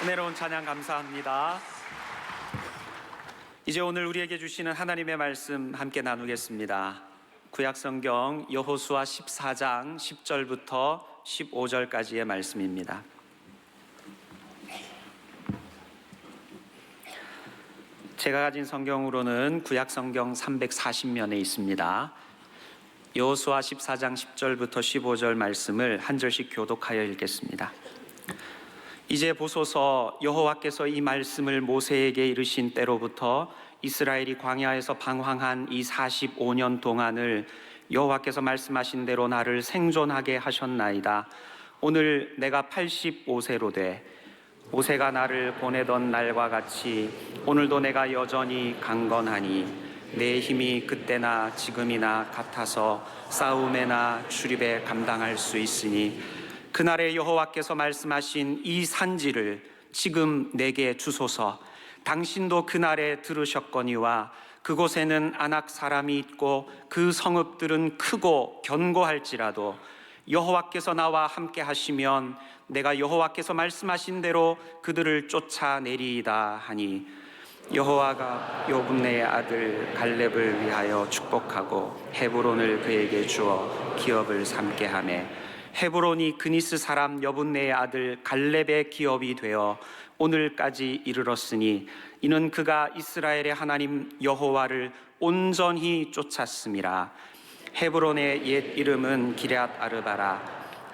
은혜로운 찬양 감사합니다. 이제 오늘 우리에게 주시는 하나님의 말씀 함께 나누겠습니다. 구약성경 여호수아 14장 10절부터 15절까지의 말씀입니다. 제가 가진 성경으로는 구약성경 340면에 있습니다. 여호수아 14장 10절부터 15절 말씀을 한 절씩 교독하여 읽겠습니다. 이제 보소서, 여호와께서 이 말씀을 모세에게 이르신 때로부터 이스라엘이 광야에서 방황한 이 45년 동안을 여호와께서 말씀하신 대로 나를 생존하게 하셨나이다. 오늘 내가 85세로 돼 모세가 나를 보내던 날과 같이 오늘도 내가 여전히 강건하니 내 힘이 그때나 지금이나 같아서 싸움에나 출입에 감당할 수 있으니 그날에 여호와께서 말씀하신 이 산지를 지금 내게 주소서. 당신도 그날에 들으셨거니와 그곳에는 아낙 사람이 있고 그 성읍들은 크고 견고할지라도 여호와께서 나와 함께 하시면 내가 여호와께서 말씀하신 대로 그들을 쫓아내리이다 하니 여호와가 여분네의 아들 갈렙을 위하여 축복하고 헤브론을 그에게 주어 기업을 삼게 하매 헤브론이 그니스 사람 여분네의 아들 갈렙의 기업이 되어 오늘까지 이르렀으니 이는 그가 이스라엘의 하나님 여호와를 온전히 쫓았음이라. 헤브론의 옛 이름은 기럇 아르바라.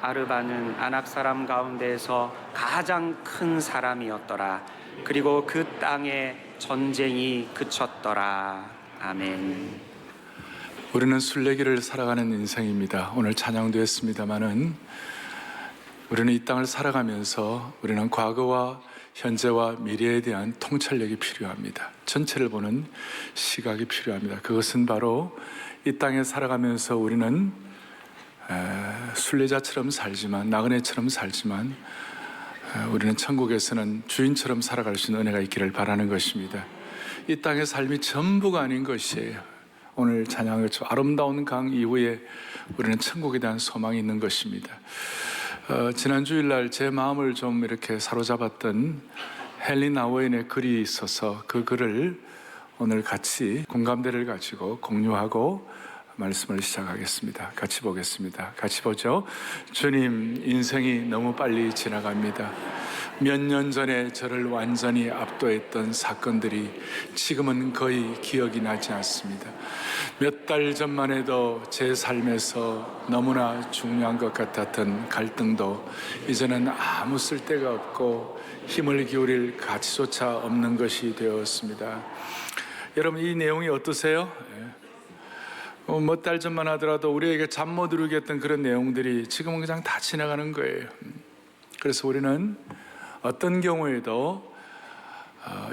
아르바는 아낙 사람 가운데에서 가장 큰 사람이었더라. 그리고 그 땅에 전쟁이 그쳤더라. 아멘. 우리는 순례길을 살아가는 인생입니다. 오늘 찬양도 했습니다마는 우리는 이 땅을 살아가면서 우리는 과거와 현재와 미래에 대한 통찰력이 필요합니다. 전체를 보는 시각이 필요합니다. 그것은 바로 이 땅에 살아가면서 우리는 순례자처럼 살지만, 나그네처럼 살지만 우리는 천국에서는 주인처럼 살아갈 수 있는 은혜가 있기를 바라는 것입니다. 이 땅의 삶이 전부가 아닌 것이에요. 오늘 찬양을 아름다운 강 이후에 우리는 천국에 대한 소망이 있는 것입니다. 지난 주일날 제 마음을 좀 이렇게 사로잡았던 헨리 나우엔의 글이 있어서 그 글을 오늘 같이 공감대를 가지고 공유하고 말씀을 시작하겠습니다. 같이 보겠습니다. 같이 보죠. 주님, 인생이 너무 빨리 지나갑니다. 몇 년 전에 저를 완전히 압도했던 사건들이 지금은 거의 기억이 나지 않습니다. 몇 달 전만 해도 제 삶에서 너무나 중요한 것 같았던 갈등도 이제는 아무 쓸데가 없고 힘을 기울일 가치조차 없는 것이 되었습니다. 여러분, 이 내용이 어떠세요? 몇 달 전만 하더라도 우리에게 잠 못 이루게 했던 그런 내용들이 지금은 그냥 다 지나가는 거예요. 그래서 우리는 어떤 경우에도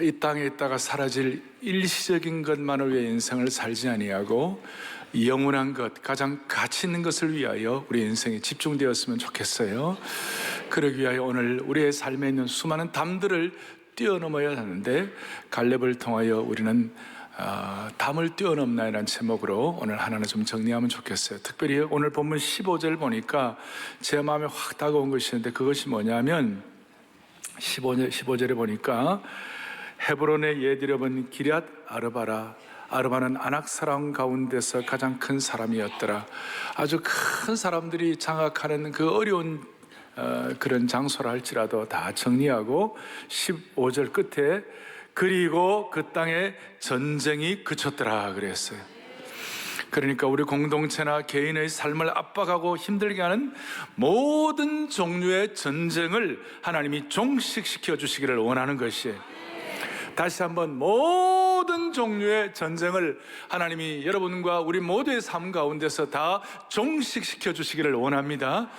이 땅에 있다가 사라질 일시적인 것만을 위해 인생을 살지 아니하고 영원한 것, 가장 가치 있는 것을 위하여 우리 인생이 집중되었으면 좋겠어요. 그러기 위하여 오늘 우리의 삶에 있는 수많은 담들을 뛰어넘어야 하는데 갈렙을 통하여 우리는 담을 뛰어넘나이라는 제목으로 오늘 하나는 좀 정리하면 좋겠어요. 특별히 오늘 본문 15절 보니까 제 마음에 확 다가온 것이 있는데 그것이 뭐냐면 15절에 보니까 헤브론의 옛 이름은 기럇 아르바라. 아르바는 아낙 사람 가운데서 가장 큰 사람이었더라. 아주 큰 사람들이 장악하는 그 어려운 그런 장소라 할지라도 다 정리하고 15절 끝에 그리고 그 땅에 전쟁이 그쳤더라 그랬어요. 그러니까 우리 공동체나 개인의 삶을 압박하고 힘들게 하는 모든 종류의 전쟁을 하나님이 종식시켜 주시기를 원하는 것이에요. 다시 한번 모든 종류의 전쟁을 하나님이 여러분과 우리 모두의 삶 가운데서 다 종식시켜 주시기를 원합니다.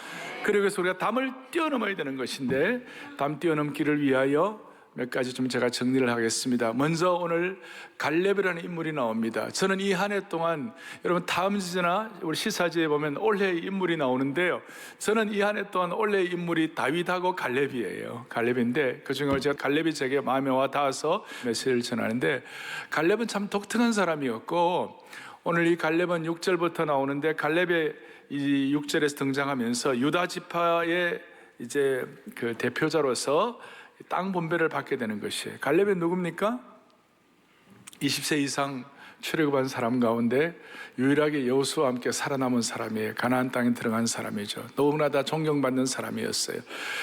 그래서 우리가 담을 뛰어넘어야 되는 것인데 담 뛰어넘기를 위하여 몇 가지 좀 제가 정리를 하겠습니다. 먼저 오늘 갈렙이라는 인물이 나옵니다. 저는 이 한 해 동안 여러분 다음지나 우리 시사지에 보면 올해의 인물이 나오는데요. 저는 이 한 해 동안 올해의 인물이 다윗하고 갈렙이에요. 갈렙인데 그중에 제가 갈렙이 제게 마음에 와 닿아서 메시지를 전하는데 갈렙은 참 독특한 사람이었고 오늘 이 갈렙은 6절부터 나오는데 갈렙의 이 6절에서 등장하면서 유다 지파의 이제 그 대표자로서 땅 분배를 받게 되는 것이에요. 갈렙이 누굽니까? 20세 이상 출애굽한 사람 가운데 유일하게 여호수아와 함께 살아남은 사람이에요. 가나안 땅에 들어간 사람이죠. 너무나 다 존경받는 사람이었어요.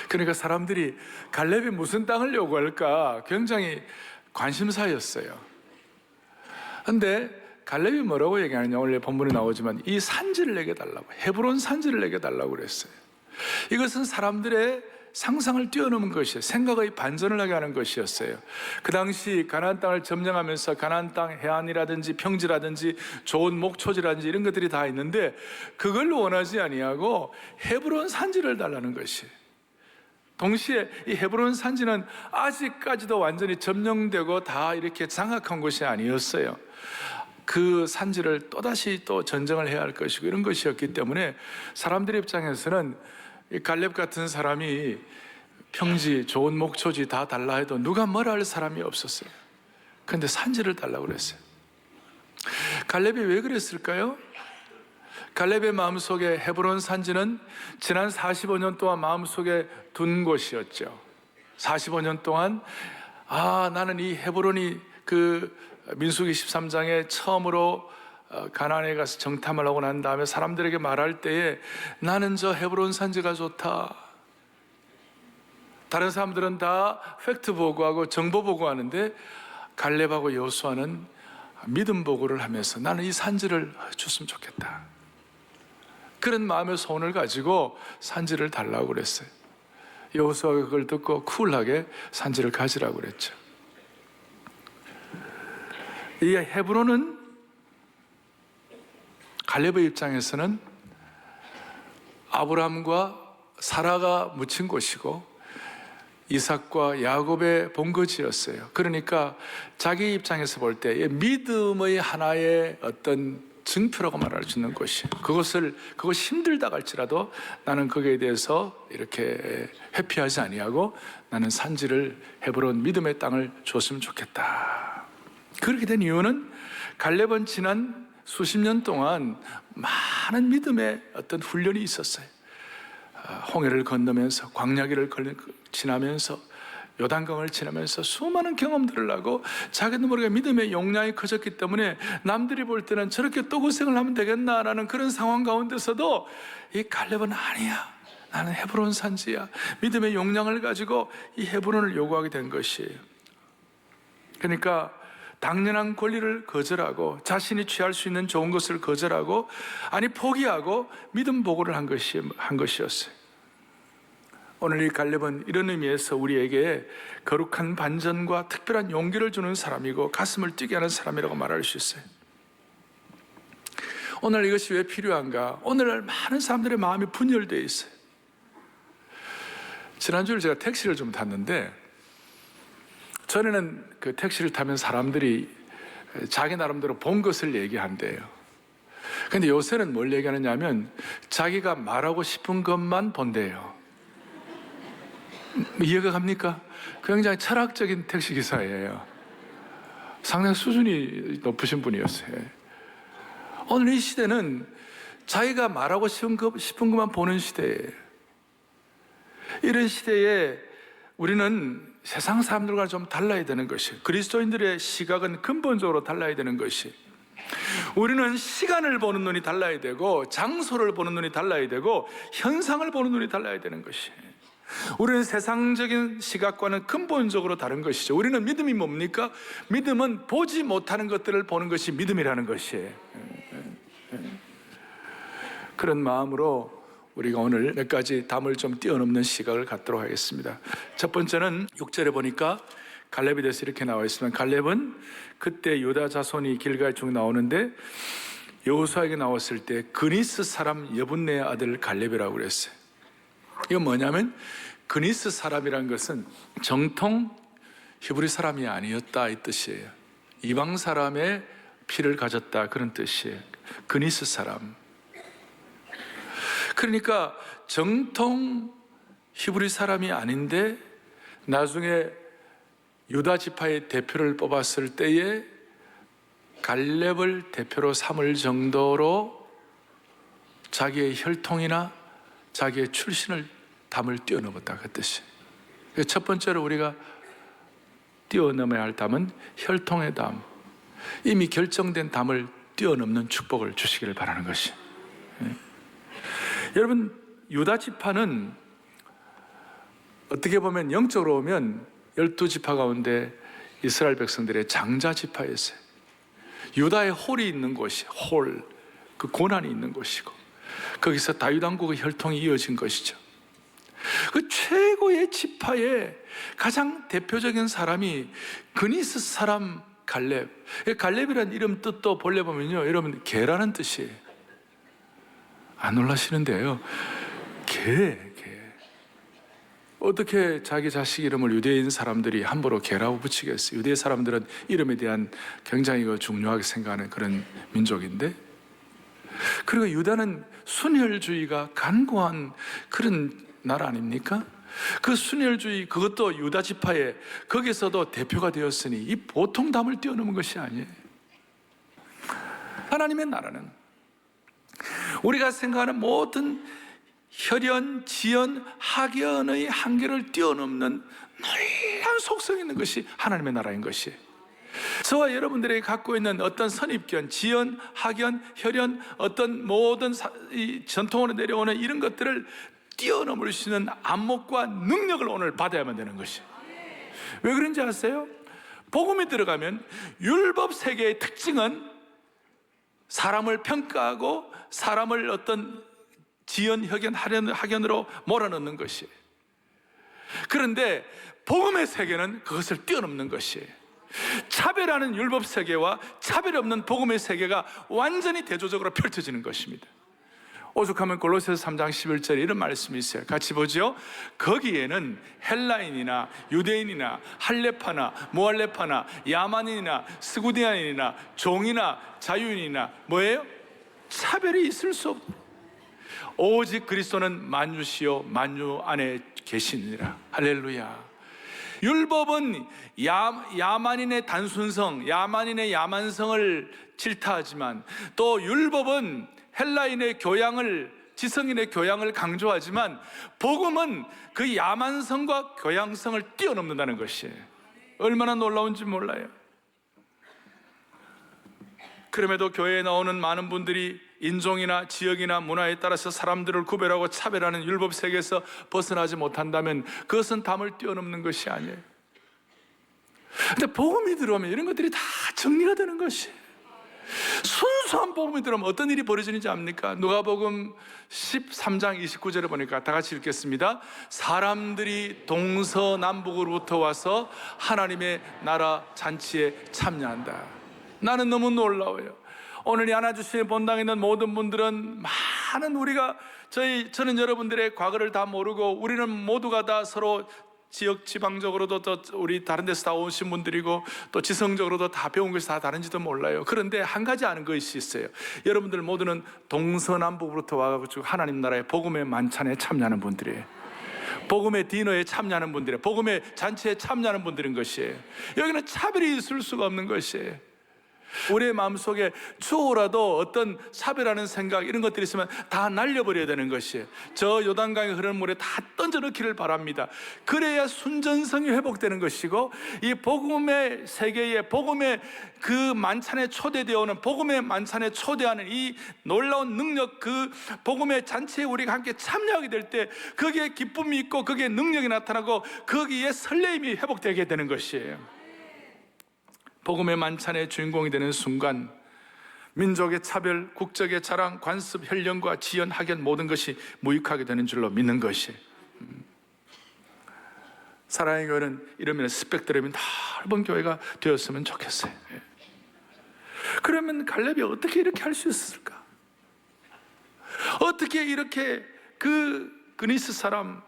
그러니까 사람들이 갈렙이 무슨 땅을 요구할까 굉장히 관심사였어요. 그런데 갈렙이 뭐라고 얘기하느냐, 원래 본문에 나오지만 이 산지를 내게 달라고, 헤브론 산지를 내게 달라고 그랬어요. 이것은 사람들의 상상을 뛰어넘은 것이에요. 생각의 반전을 하게 하는 것이었어요. 그 당시 가나안 땅을 점령하면서 가나안 땅 해안이라든지 평지라든지 좋은 목초지라든지 이런 것들이 다 있는데 그걸 원하지 아니하고 헤브론 산지를 달라는 것이에요. 동시에 이 헤브론 산지는 아직까지도 완전히 점령되고 다 이렇게 장악한 곳이 아니었어요. 그 산지를 또다시 또 전쟁을 해야 할 것이고 이런 것이었기 때문에 사람들의 입장에서는 이 갈렙 같은 사람이 평지, 좋은 목초지 다 달라 해도 누가 뭐라 할 사람이 없었어요. 그런데 산지를 달라고 그랬어요. 갈렙이 왜 그랬을까요? 갈렙의 마음속에 헤브론 산지는 지난 45년 동안 마음속에 둔 곳이었죠. 45년 동안 나는 이 헤브론이 그 민수기 13장에 처음으로 가나안에 가서 정탐을 하고 난 다음에 사람들에게 말할 때에 나는 저 헤브론 산지가 좋다. 다른 사람들은 다 팩트 보고하고 정보 보고하는데 갈렙하고 여호수아는 믿음 보고를 하면서 나는 이 산지를 줬으면 좋겠다. 그런 마음의 소원을 가지고 산지를 달라고 그랬어요. 여호수아가 그걸 듣고 쿨하게 산지를 가지라고 그랬죠. 이 헤브론은 갈렙의 입장에서는 아브라함과 사라가 묻힌 곳이고 이삭과 야곱의 본거지였어요. 그러니까 자기 입장에서 볼 때 믿음의 하나의 어떤 증표라고 말할 수 있는 곳이에요. 그것이 힘들다 할지라도 나는 거기에 대해서 이렇게 회피하지 아니하고 나는 산지를 헤브론 믿음의 땅을 줬으면 좋겠다. 그렇게 된 이유는 갈렙은 지난 수십 년 동안 많은 믿음의 어떤 훈련이 있었어요. 홍해를 건너면서 광야길을 지나면서 요단강을 지나면서 수많은 경험들을 하고 자기도 모르게 믿음의 용량이 커졌기 때문에 남들이 볼 때는 저렇게 또 고생을 하면 되겠나라는 그런 상황 가운데서도 이 갈렙은 아니야, 나는 헤브론 산지야, 믿음의 용량을 가지고 이 헤브론을 요구하게 된 것이에요. 그러니까 당연한 권리를 거절하고 자신이 취할 수 있는 좋은 것을 거절하고 포기하고 믿음 보고를 한 것이었어요. 오늘 이 갈렙은 이런 의미에서 우리에게 거룩한 반전과 특별한 용기를 주는 사람이고 가슴을 뛰게 하는 사람이라고 말할 수 있어요. 오늘 이것이 왜 필요한가? 오늘날 많은 사람들의 마음이 분열되어 있어요. 지난주에 제가 택시를 좀 탔는데 전에는 그 택시를 타면 사람들이 자기 나름대로 본 것을 얘기한대요. 그런데 요새는 뭘 얘기하느냐 하면 자기가 말하고 싶은 것만 본대요. 이해가 갑니까? 굉장히 철학적인 택시기사예요. 상당히 수준이 높으신 분이었어요. 오늘 이 시대는 자기가 말하고 싶은 것만 보는 시대예요. 이런 시대에 우리는 세상 사람들과 좀 달라야 되는 것이, 그리스도인들의 시각은 근본적으로 달라야 되는 것이, 우리는 시간을 보는 눈이 달라야 되고 장소를 보는 눈이 달라야 되고 현상을 보는 눈이 달라야 되는 것이, 우리는 세상적인 시각과는 근본적으로 다른 것이죠. 우리는 믿음이 뭡니까? 믿음은 보지 못하는 것들을 보는 것이 믿음이라는 것이에요. 그런 마음으로 우리가 오늘 몇 가지 담을 좀 뛰어넘는 시각을 갖도록 하겠습니다. 첫 번째는 6절에 보니까 갈렙에 대해서 이렇게 나와 있습니다. 갈렙은 그때 유다 자손이 길갈 중에 나오는데 여호수아에게 나왔을 때 그니스 사람 여분네의 아들 갈렙이라고 그랬어요. 이건 뭐냐면 그니스 사람이란 것은 정통 히브리 사람이 아니었다 이 뜻이에요. 이방 사람의 피를 가졌다 그런 뜻이에요. 그니스 사람. 그러니까 정통 히브리 사람이 아닌데 나중에 유다 지파의 대표를 뽑았을 때에 갈렙을 대표로 삼을 정도로 자기의 혈통이나 자기의 출신을 담을 뛰어넘었다 그 뜻이에요. 첫 번째로 우리가 뛰어넘어야 할 담은 혈통의 담, 이미 결정된 담을 뛰어넘는 축복을 주시기를 바라는 것이. 여러분, 유다 지파는 어떻게 보면 영적으로 보면 12지파 가운데 이스라엘 백성들의 장자 지파였어요. 유다의 홀이 있는 곳이, 홀, 그 고난이 있는 곳이고, 거기서 다윗 왕국의 혈통이 이어진 것이죠. 그 최고의 지파의 가장 대표적인 사람이 그니스 사람 갈렙. 갈렙이라는 이름 뜻도 본래 보면요, 여러분, 개라는 뜻이에요. 안 놀라시는데요, 개. 어떻게 자기 자식 이름을 유대인 사람들이 함부로 개라고 붙이겠어요? 유대 사람들은 이름에 대한 굉장히 중요하게 생각하는 그런 민족인데, 그리고 유다는 순혈주의가 간고한 그런 나라 아닙니까? 그 순혈주의, 그것도 유다 지파에 거기서도 대표가 되었으니 이 보통 담을 뛰어넘은 것이 아니에요. 하나님의 나라는 우리가 생각하는 모든 혈연, 지연, 학연의 한계를 뛰어넘는 놀라운 속성이 있는 것이 하나님의 나라인 것이에요. 저와 여러분들이 갖고 있는 어떤 선입견, 지연, 학연, 혈연, 어떤 모든 전통으로 내려오는 이런 것들을 뛰어넘을 수 있는 안목과 능력을 오늘 받아야만 되는 것이에요. 왜 그런지 아세요? 복음이 들어가면 율법 세계의 특징은 사람을 평가하고 사람을 어떤 지연, 혈연, 학연으로 몰아넣는 것이에요. 그런데 복음의 세계는 그것을 뛰어넘는 것이에요. 차별하는 율법 세계와 차별 없는 복음의 세계가 완전히 대조적으로 펼쳐지는 것입니다. 오죽하면 골로새서 3장 11절에 이런 말씀이 있어요. 같이 보죠. 거기에는 헬라인이나 유대인이나 할레파나 모할레파나 야만인이나 스구디안인이나 종이나 자유인이나 뭐예요? 차별이 있을 수 없다. 오직 그리스도는 만유시요 만유 안에 계시니라. 할렐루야. 율법은 야만인의 단순성, 야만인의 야만성을 질타하지만, 또 율법은 헬라인의 교양을, 지성인의 교양을 강조하지만, 복음은 그 야만성과 교양성을 뛰어넘는다는 것이에요. 얼마나 놀라운지 몰라요. 그럼에도 교회에 나오는 많은 분들이 인종이나 지역이나 문화에 따라서 사람들을 구별하고 차별하는 율법 세계에서 벗어나지 못한다면 그것은 담을 뛰어넘는 것이 아니에요. 근데 복음이 들어오면 이런 것들이 다 정리가 되는 것이에요. 순수한 복음이 들어오면 어떤 일이 벌어지는지 압니까? 누가복음 13장 29절에 보니까 다 같이 읽겠습니다. 사람들이 동서남북으로부터 와서 하나님의 나라 잔치에 참여한다. 나는 너무 놀라워요. 오늘 이 하나주시의 본당에 있는 모든 분들은 많은 저는 여러분들의 과거를 다 모르고, 우리는 모두가 다 서로 지역 지방적으로도 또 우리 다른 데서 다 오신 분들이고, 또 지성적으로도 다 배운 것이 다 다른지도 몰라요. 그런데 한 가지 아는 것이 있어요. 여러분들 모두는 동서남북으로부터 와가지고 하나님 나라의 복음의 만찬에 참여하는 분들이에요. 복음의 디너에 참여하는 분들이에요. 복음의 잔치에 참여하는 분들인 것이에요. 여기는 차별이 있을 수가 없는 것이에요. 우리의 마음속에 추호라도 어떤 차별하는 생각, 이런 것들이 있으면 다 날려버려야 되는 것이에요. 저 요단강에 흐르는 물에 다 던져넣기를 바랍니다. 그래야 순전성이 회복되는 것이고, 이 복음의 세계에, 복음의 그 만찬에 초대되어 오는, 복음의 만찬에 초대하는 이 놀라운 능력, 그 복음의 잔치에 우리가 함께 참여하게 될 때 거기에 기쁨이 있고, 거기에 능력이 나타나고, 거기에 설레임이 회복되게 되는 것이에요. 복음의 만찬의 주인공이 되는 순간 민족의 차별, 국적의 자랑, 관습, 혈연과 지연, 학연 모든 것이 무익하게 되는 줄로 믿는 것이에요. 사랑의 교회는 이러면 스펙트럼이 넓은 교회가 되었으면 좋겠어요. 그러면 갈렙이 어떻게 이렇게 할 수 있었을까? 어떻게 이렇게 그 그니스 사람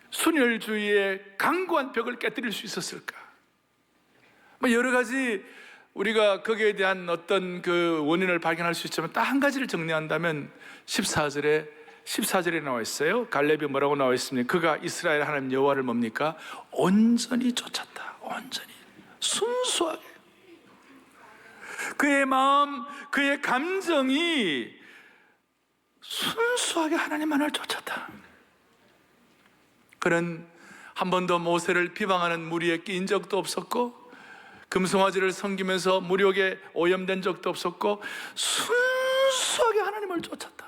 순혈주의의 강고한 벽을 깨뜨릴 수 있었을까? 여러 가지 우리가 거기에 대한 어떤 그 원인을 발견할 수 있지만, 딱 한 가지를 정리한다면 14절에 나와 있어요. 갈렙이 뭐라고 나와 있습니까? 그가 이스라엘 하나님 여호와를 뭡니까? 온전히 쫓았다. 온전히, 순수하게. 그의 마음, 그의 감정이 순수하게 하나님만을 쫓았다. 그는 한 번도 모세를 비방하는 무리에 끼인 적도 없었고, 금송아지를 섬기면서 무력에 오염된 적도 없었고, 순수하게 하나님을 쫓았다.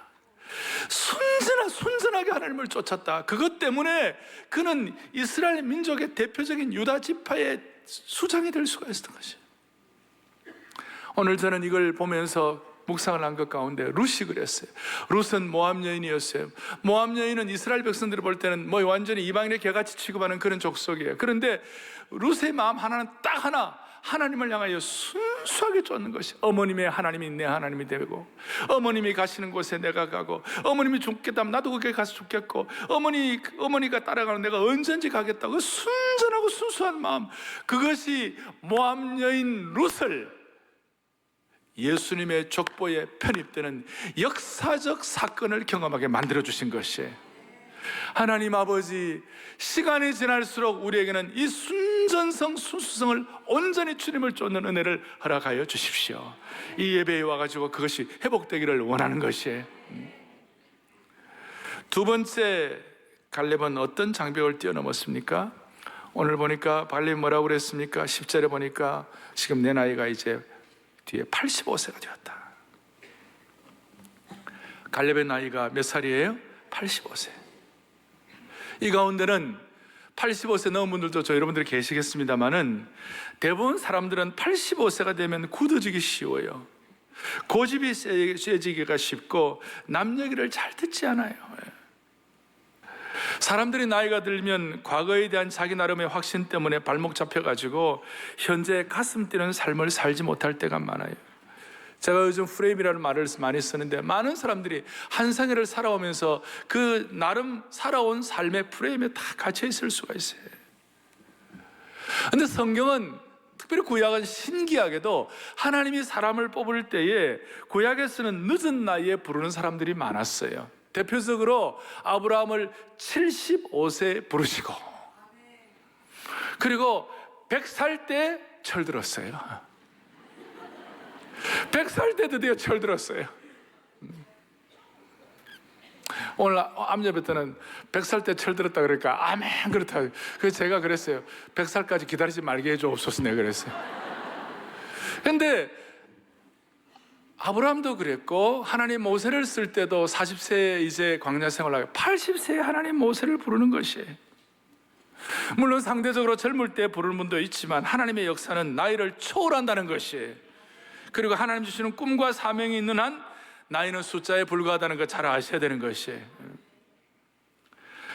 순전하게 하나님을 쫓았다. 그것 때문에 그는 이스라엘 민족의 대표적인 유다 지파의 수장이 될 수가 있었던 것이에요. 오늘 저는 이걸 보면서 묵상을 한 것 가운데 룻이 그랬어요. 룻은 모압 여인이었어요. 모압 여인은 이스라엘 백성들이 볼 때는 뭐 완전히 이방인의 개같이 취급하는 그런 족속이에요. 그런데 룻의 마음 하나는 딱 하나, 하나님을 향하여 순수하게 쫓는 것이, 어머님의 하나님이 내 하나님이 되고, 어머님이 가시는 곳에 내가 가고, 어머님이 죽겠다면 나도 거기에 가서 죽겠고, 어머니가 따라가는 내가 언제든지 가겠다고 순전하고 순수한 마음, 그것이 모압 여인 룻을 예수님의 족보에 편입되는 역사적 사건을 경험하게 만들어주신 것이에요. 하나님 아버지, 시간이 지날수록 우리에게는 이 순전성, 순수성을 온전히 주님을 쫓는 은혜를 허락하여 주십시오. 이 예배에 와가지고 그것이 회복되기를 원하는 것이에요. 두 번째, 갈렙은 어떤 장벽을 뛰어넘었습니까? 오늘 보니까 갈렙이 뭐라고 그랬습니까? 10절에 보니까 지금 내 나이가 이제 뒤에 85세가 되었다. 갈렙의 나이가 몇 살이에요? 85세. 이 가운데는 85세 넘은 분들도 저 여러분들이 계시겠습니다만은 대부분 사람들은 85세가 되면 굳어지기 쉬워요. 고집이 세지기가 쉽고 남 얘기를 잘 듣지 않아요. 사람들이 나이가 들면 과거에 대한 자기 나름의 확신 때문에 발목 잡혀가지고 현재 가슴 뛰는 삶을 살지 못할 때가 많아요. 제가 요즘 프레임이라는 말을 많이 쓰는데, 많은 사람들이 한 생애를 살아오면서 그 나름 살아온 삶의 프레임에 다 갇혀 있을 수가 있어요. 그런데 성경은, 특별히 구약은 신기하게도 하나님이 사람을 뽑을 때에 구약에서는 늦은 나이에 부르는 사람들이 많았어요. 대표적으로 아브라함을 75세 부르시고, 그리고 100살 때 철들었어요. 100살 때 드디어 철들었어요. 오늘 암예배 때는 100살 때 철들었다 그러니까 아멘 그렇다. 그래서 제가 그랬어요. 100살까지 기다리지 말게 해주옵소서. 내가 그랬어요. 근데 아브라함도 그랬고, 하나님 모세를 쓸 때도 40세에 이제 광야 생활하고 80세에 하나님 모세를 부르는 것이에요. 물론 상대적으로 젊을 때 부르는 분도 있지만 하나님의 역사는 나이를 초월한다는 것이에요. 그리고 하나님 주시는 꿈과 사명이 있는 한 나이는 숫자에 불과하다는 거 잘 아셔야 되는 것이에요.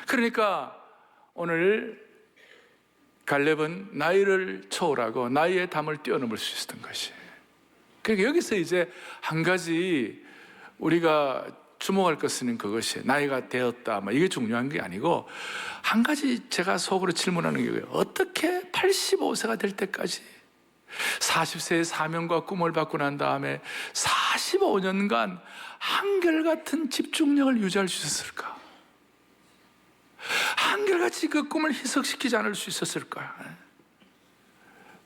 그러니까 오늘 갈렙은 나이를 초월하고 나이의 담을 뛰어넘을 수 있었던 것이에요. 그러니까 여기서 이제 한 가지 우리가 주목할 것은 그것이 나이가 되었다, 이게 중요한 게 아니고, 한 가지 제가 속으로 질문하는 게 어떻게 85세가 될 때까지 40세의 사명과 꿈을 받고 난 다음에 45년간 한결같은 집중력을 유지할 수 있었을까? 한결같이 그 꿈을 희석시키지 않을 수 있었을까?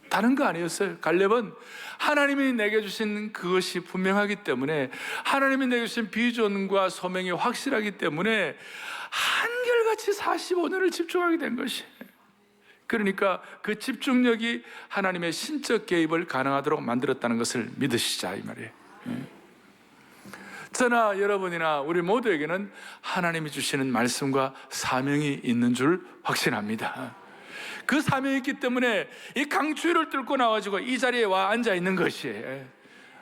다른 거 아니었어요. 갈렙은 하나님이 내게 주신 그것이 분명하기 때문에, 하나님이 내게 주신 비전과 소명이 확실하기 때문에 한결같이 45년을 집중하게 된 것이에요. 그러니까 그 집중력이 하나님의 신적 개입을 가능하도록 만들었다는 것을 믿으시자, 이 말이에요. 저나 여러분이나 우리 모두에게는 하나님이 주시는 말씀과 사명이 있는 줄 확신합니다. 그 사명이 있기 때문에 이 강추위를 뚫고 나와가지고 이 자리에 와 앉아 있는 것이에요.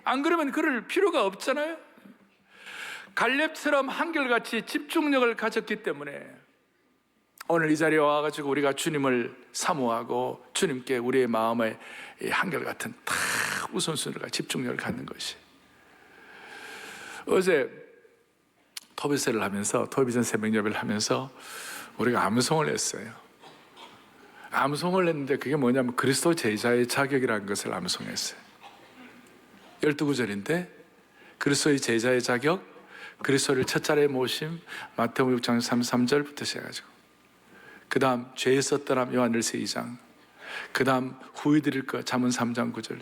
안 그러면 그럴 필요가 없잖아요. 갈렙처럼 한결같이 집중력을 가졌기 때문에 오늘 이 자리에 와가지고 우리가 주님을 사모하고 주님께 우리의 마음에 한결같은 다 우선순위가 집중력을 갖는 것이. 어제 토비세를 하면서, 토비전 새벽 예배를 하면서 우리가 암송을 했어요. 암송을 했는데 그게 뭐냐면 그리스도 제자의 자격이라는 것을 암송했어요. 12구절인데 그리스도의 제자의 자격, 그리스도를 첫자리에 모심, 마태복음 6장 33절부터 시작해가지고, 그 다음 죄에서 떠남 요한일서 2장, 그 다음 후히 드릴 것 잠언 3장 9절,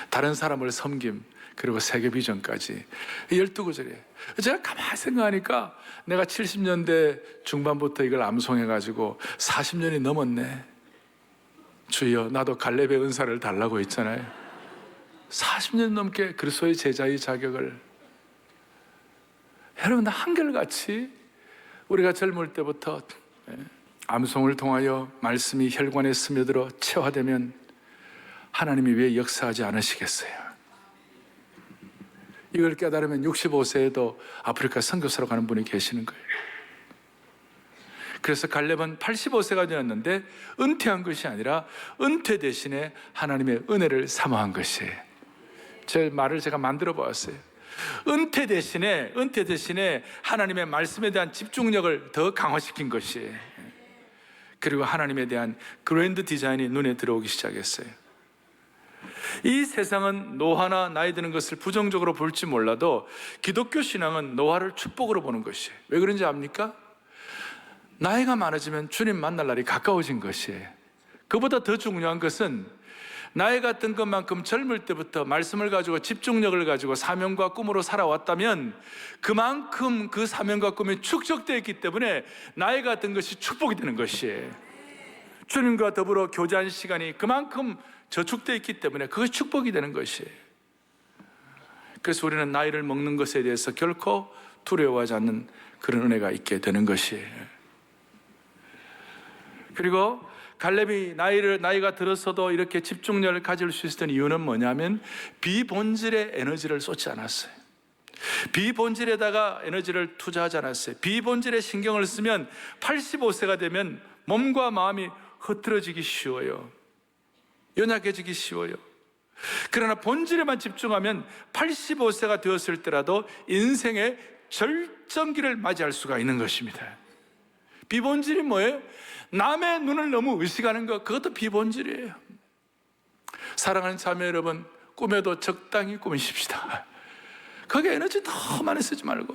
다른 사람을 섬김, 그리고 세계 비전까지 12구절이에요. 제가 가만히 생각하니까 내가 70년대 중반부터 이걸 암송해가지고 40년이 넘었네. 주여, 나도 갈렙의 은사를 달라고 했잖아요. 40년 넘게 그리스도의 제자의 자격을. 여러분, 한결같이 우리가 젊을 때부터 암송을 통하여 말씀이 혈관에 스며들어 체화되면 하나님이 왜 역사하지 않으시겠어요? 이걸 깨달으면 65세에도 아프리카 선교사로 가는 분이 계시는 거예요. 그래서 갈렙은 85세가 되었는데 은퇴한 것이 아니라 은퇴 대신에 하나님의 은혜를 사모한 것이에요. 제 말을 제가 만들어 보았어요. 은퇴 대신에 하나님의 말씀에 대한 집중력을 더 강화시킨 것이에요. 그리고 하나님에 대한 그랜드 디자인이 눈에 들어오기 시작했어요. 이 세상은 노화나 나이 드는 것을 부정적으로 볼지 몰라도 기독교 신앙은 노화를 축복으로 보는 것이에요. 왜 그런지 압니까? 나이가 많아지면 주님 만날 날이 가까워진 것이에요. 그보다 더 중요한 것은 나이가 든 것만큼 젊을 때부터 말씀을 가지고 집중력을 가지고 사명과 꿈으로 살아왔다면 그만큼 그 사명과 꿈이 축적되어 있기 때문에 나이가 든 것이 축복이 되는 것이에요. 주님과 더불어 교제한 시간이 그만큼 저축되어 있기 때문에 그것이 축복이 되는 것이에요. 그래서 우리는 나이를 먹는 것에 대해서 결코 두려워하지 않는 그런 은혜가 있게 되는 것이에요. 그리고 갈렙이 나이가 들어서도 이렇게 집중력을 가질 수 있었던 이유는 뭐냐면 비본질의 에너지를 쏟지 않았어요. 비본질에다가 에너지를 투자하지 않았어요. 비본질에 신경을 쓰면 85세가 되면 몸과 마음이 흐트러지기 쉬워요. 연약해지기 쉬워요. 그러나 본질에만 집중하면 85세가 되었을 때라도 인생의 절정기를 맞이할 수가 있는 것입니다. 비본질이 뭐예요? 남의 눈을 너무 의식하는 것, 그것도 비본질이에요. 사랑하는 자매 여러분, 꿈에도 적당히 꾸미십시다. 거기에 에너지 더 많이 쓰지 말고.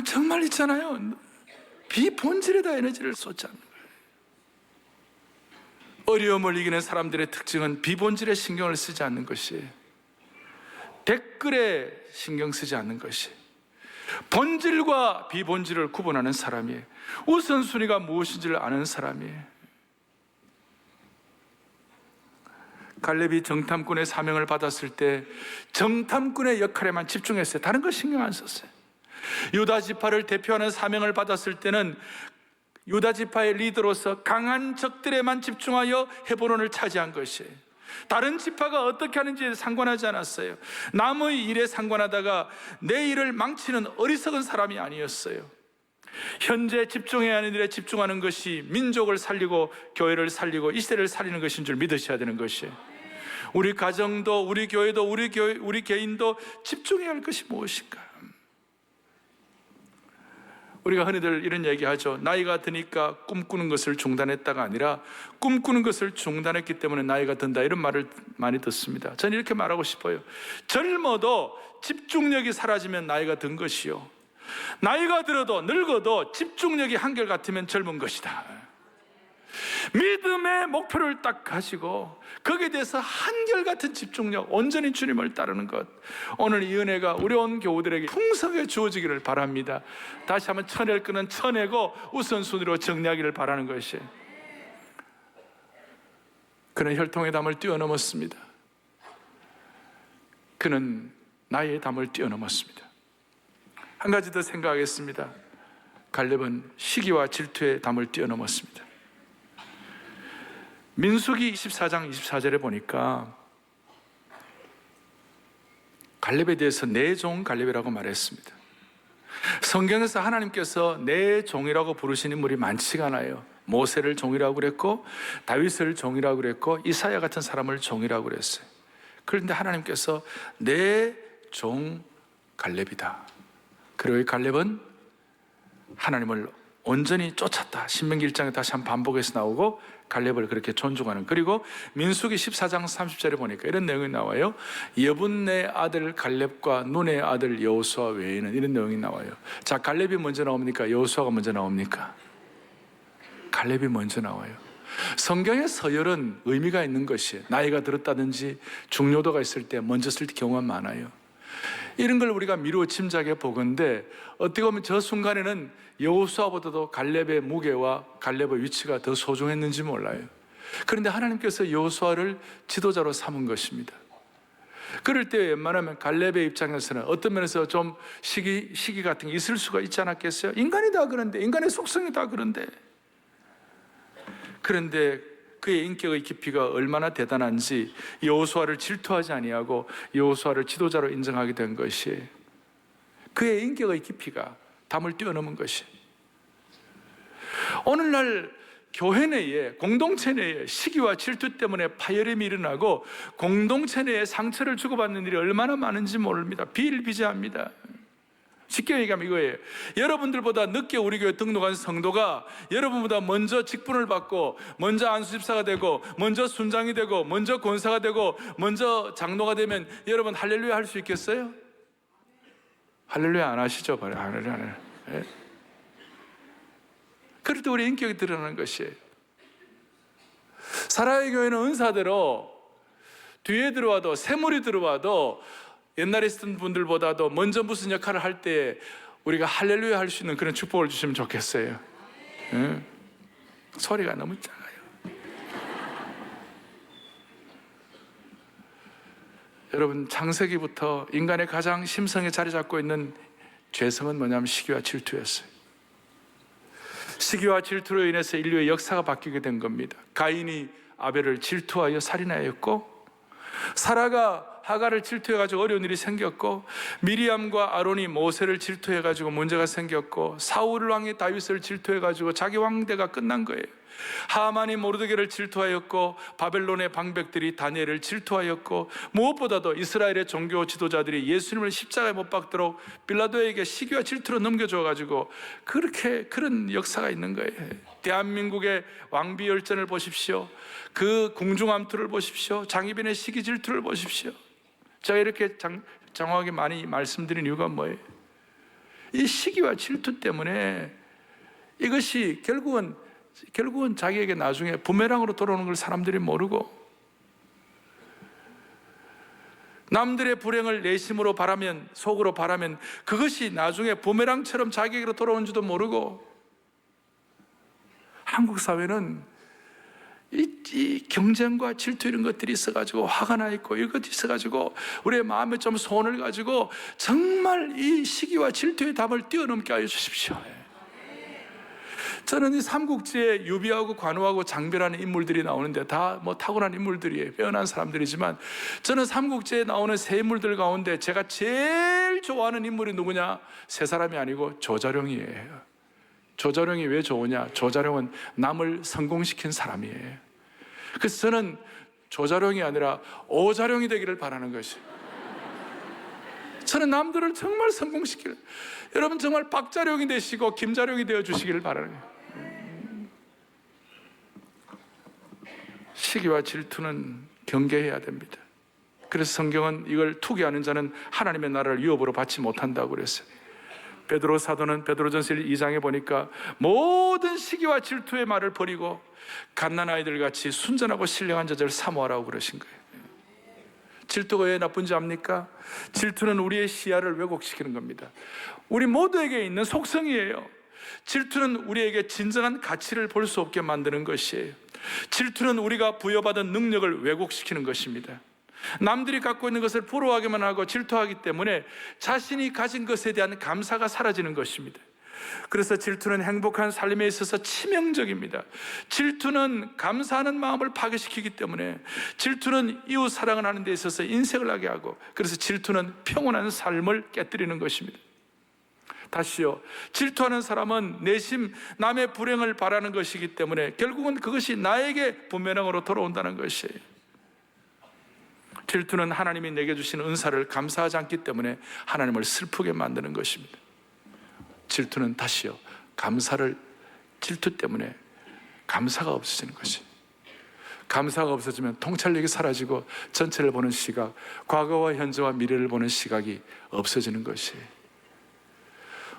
정말 있잖아요, 비본질에다 에너지를 쏟지 않는 거예요. 어려움을 이기는 사람들의 특징은 비본질에 신경을 쓰지 않는 것이에요. 댓글에 신경 쓰지 않는 것이에요. 본질과 비본질을 구분하는 사람이에요. 우선순위가 무엇인지를 아는 사람이에요. 갈렙이 정탐꾼의 사명을 받았을 때 정탐꾼의 역할에만 집중했어요. 다른 거 신경 안 썼어요. 유다 지파를 대표하는 사명을 받았을 때는 유다 지파의 리더로서 강한 적들에만 집중하여 헤브론을 차지한 것이에요. 다른 지파가 어떻게 하는지에 상관하지 않았어요. 남의 일에 상관하다가 내 일을 망치는 어리석은 사람이 아니었어요. 현재 집중해야 하는 일에 집중하는 것이 민족을 살리고 교회를 살리고 이 시대를 살리는 것인 줄 믿으셔야 되는 것이에요. 우리 가정도 우리 교회도 우리 개인도 집중해야 할 것이 무엇인가? 우리가 흔히들 이런 얘기하죠. 나이가 드니까 꿈꾸는 것을 중단했다가 아니라 꿈꾸는 것을 중단했기 때문에 나이가 든다, 이런 말을 많이 듣습니다. 저는 이렇게 말하고 싶어요. 젊어도 집중력이 사라지면 나이가 든 것이요, 나이가 들어도 늙어도 집중력이 한결같으면 젊은 것이다. 믿음의 목표를 딱 가지고 거기에 대해서 한결같은 집중력, 온전히 주님을 따르는 것, 오늘 이 은혜가 우리 온 교우들에게 풍성하게 주어지기를 바랍니다. 다시 한번 쳐낼 끄는 쳐내고 우선순위로 정리하기를 바라는 것이에요. 그는 혈통의 담을 뛰어넘었습니다. 그는 나이의 담을 뛰어넘었습니다. 한 가지 더 생각하겠습니다. 갈렙은 시기와 질투의 담을 뛰어넘었습니다. 민수기 24장 24절에 보니까 갈렙에 대해서 내 종 갈렙이라고 말했습니다. 성경에서 하나님께서 내 종이라고 부르신 인물이 많지가 않아요. 모세를 종이라고 그랬고 다윗을 종이라고 그랬고 이사야 같은 사람을 종이라고 그랬어요. 그런데 하나님께서 내 종 갈렙이다. 그리고 이 갈렙은 하나님을 온전히 쫓았다. 신명기 1장에 다시 한번 반복해서 나오고 갈렙을 그렇게 존중하는. 그리고 민수기 14장 30절에 보니까 이런 내용이 나와요. 여분네 아들 갈렙과 눈의 아들 여호수아 외에는, 이런 내용이 나와요. 자, 갈렙이 먼저 나옵니까? 여호수아가 먼저 나옵니까? 갈렙이 먼저 나와요. 성경의 서열은 의미가 있는 것이에요. 나이가 들었다든지 중요도가 있을 때 먼저 쓸 경우가 많아요. 이런 걸 우리가 미루어 짐작해 보건대 어떻게 보면 저 순간에는 여호수아보다도 갈렙의 무게와 갈렙의 위치가 더 소중했는지 몰라요. 그런데 하나님께서 여호수아를 지도자로 삼은 것입니다. 그럴 때 웬만하면 갈렙의 입장에서는 어떤 면에서 좀 시기 같은 게 있을 수가 있지 않았겠어요? 인간이 다 그런데, 인간의 속성이 다 그런데. 그런데 그의 인격의 깊이가 얼마나 대단한지 여호수아를 질투하지 아니하고 여호수아를 지도자로 인정하게 된 것이 그의 인격의 깊이가 담을 뛰어넘은 것이. 오늘날 교회 내에, 공동체 내에 시기와 질투 때문에 파열음이 일어나고 공동체 내에 상처를 주고받는 일이 얼마나 많은지 모릅니다. 비일비재합니다. 쉽게 얘기하면 이거예요. 여러분들보다 늦게 우리 교회 등록한 성도가 여러분보다 먼저 직분을 받고 먼저 안수집사가 되고 먼저 순장이 되고 먼저 권사가 되고 먼저 장로가 되면 여러분 할렐루야 할 수 있겠어요? 할렐루야 안 하시죠? 할렐루야 안 해요. 네? 그럴 때 우리 인격이 드러나는 것이에요. 사랑의 교회는 은사대로 뒤에 들어와도 세물이 들어와도 옛날에 있던 분들보다도 먼저 무슨 역할을 할 때 우리가 할렐루야 할 수 있는 그런 축복을 주시면 좋겠어요. 네? 소리가 너무 작아요. 여러분, 창세기부터 인간의 가장 심성에 자리 잡고 있는 죄성은 뭐냐면 시기와 질투였어요. 시기와 질투로 인해서 인류의 역사가 바뀌게 된 겁니다. 가인이 아벨을 질투하여 살인하였고, 사라가 하가를 질투해가지고 어려운 일이 생겼고, 미리암과 아론이 모세를 질투해가지고 문제가 생겼고, 사울 왕이 다윗을 질투해가지고 자기 왕대가 끝난 거예요. 하만이 모르드게를 질투하였고, 바벨론의 방백들이 다니엘을 질투하였고, 무엇보다도 이스라엘의 종교 지도자들이 예수님을 십자가에 못 박도록 빌라도에게 시기와 질투로 넘겨줘가지고 그런 역사가 있는 거예요. 대한민국의 왕비 열전을 보십시오. 그 궁중암투를 보십시오. 장희빈의 시기 질투를 보십시오. 제가 이렇게 장황하게 많이 말씀드린 이유가 뭐예요? 이 시기와 질투 때문에 이것이 결국은 자기에게 나중에 부메랑으로 돌아오는 걸 사람들이 모르고, 남들의 불행을 내심으로 바라면, 속으로 바라면 그것이 나중에 부메랑처럼 자기에게로 돌아오는지도 모르고, 한국 사회는 이 경쟁과 질투 이런 것들이 있어가지고 화가 나 있고 이런 것들이 있어가지고 우리의 마음에 좀 소원을 가지고 정말 이 시기와 질투의 답을 뛰어넘게 하여 주십시오. 저는 이 삼국지에 유비하고 관우하고 장비라는 인물들이 나오는데 다 뭐 타고난 인물들이에요. 빼어난 사람들이지만 저는 삼국지에 나오는 세 인물들 가운데 제가 제일 좋아하는 인물이 누구냐? 세 사람이 아니고 조자룡이에요. 조자룡이 왜 좋으냐? 조자룡은 남을 성공시킨 사람이에요. 그래서 저는 조자룡이 아니라 오자룡이 되기를 바라는 것이. 저는 남들을 정말 성공시킬, 여러분 정말 박자룡이 되시고 김자룡이 되어 주시기를 바라는 거예요. 시기와 질투는 경계해야 됩니다. 그래서 성경은 이걸 투기하는 자는 하나님의 나라를 유업으로 받지 못한다고 그랬어요. 베드로 사도는 베드로전서 2장에 보니까 모든 시기와 질투의 말을 버리고 갓난아이들 같이 순전하고 신령한 자들을 사모하라고 그러신 거예요. 질투가 왜 나쁜지 압니까? 질투는 우리의 시야를 왜곡시키는 겁니다. 우리 모두에게 있는 속성이에요. 질투는 우리에게 진정한 가치를 볼 수 없게 만드는 것이에요. 질투는 우리가 부여받은 능력을 왜곡시키는 것입니다. 남들이 갖고 있는 것을 부러워하기만 하고 질투하기 때문에 자신이 가진 것에 대한 감사가 사라지는 것입니다. 그래서 질투는 행복한 삶에 있어서 치명적입니다. 질투는 감사하는 마음을 파괴시키기 때문에, 질투는 이웃 사랑을 하는 데 있어서 인색을 하게 하고, 그래서 질투는 평온한 삶을 깨뜨리는 것입니다. 다시요, 질투하는 사람은 내심 남의 불행을 바라는 것이기 때문에 결국은 그것이 나에게 부메랑으로 돌아온다는 것이에요. 질투는 하나님이 내게 주신 은사를 감사하지 않기 때문에 하나님을 슬프게 만드는 것입니다. 질투는 다시요, 질투 때문에 감사가 없어지는 것이. 감사가 없어지면 통찰력이 사라지고 전체를 보는 시각, 과거와 현재와 미래를 보는 시각이 없어지는 것이에요.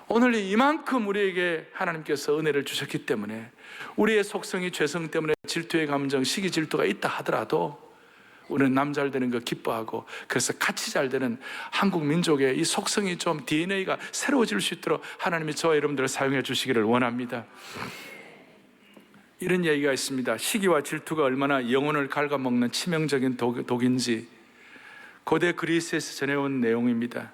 오늘 이만큼 우리에게 하나님께서 은혜를 주셨기 때문에, 우리의 속성이 죄성 때문에 질투의 감정, 시기 질투가 있다 하더라도 우리는 남 잘 되는 거 기뻐하고, 그래서 같이 잘 되는 한국 민족의 이 속성이 좀 DNA가 새로워질 수 있도록 하나님이 저와 여러분들을 사용해 주시기를 원합니다. 이런 얘기가 있습니다. 시기와 질투가 얼마나 영혼을 갉아먹는 치명적인 독인지 고대 그리스에서 전해온 내용입니다.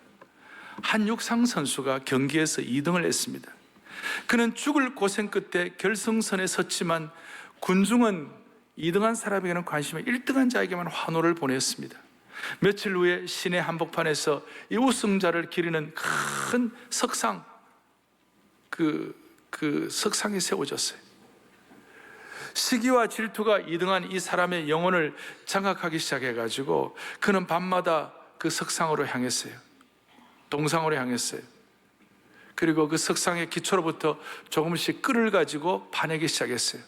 한 육상 선수가 경기에서 2등을 했습니다. 그는 죽을 고생 끝에 결승선에 섰지만 군중은 2등한 사람에게는 관심이 1등한 자에게만 환호를 보냈습니다. 며칠 후에 시내 한복판에서 이 우승자를 기리는 큰 석상, 그 석상이 세워졌어요. 시기와 질투가 2등한 이 사람의 영혼을 장악하기 시작해가지고 그는 밤마다 그 석상으로 향했어요. 동상으로 향했어요. 그리고 그 석상의 기초로부터 조금씩 끈을 가지고 파내기 시작했어요.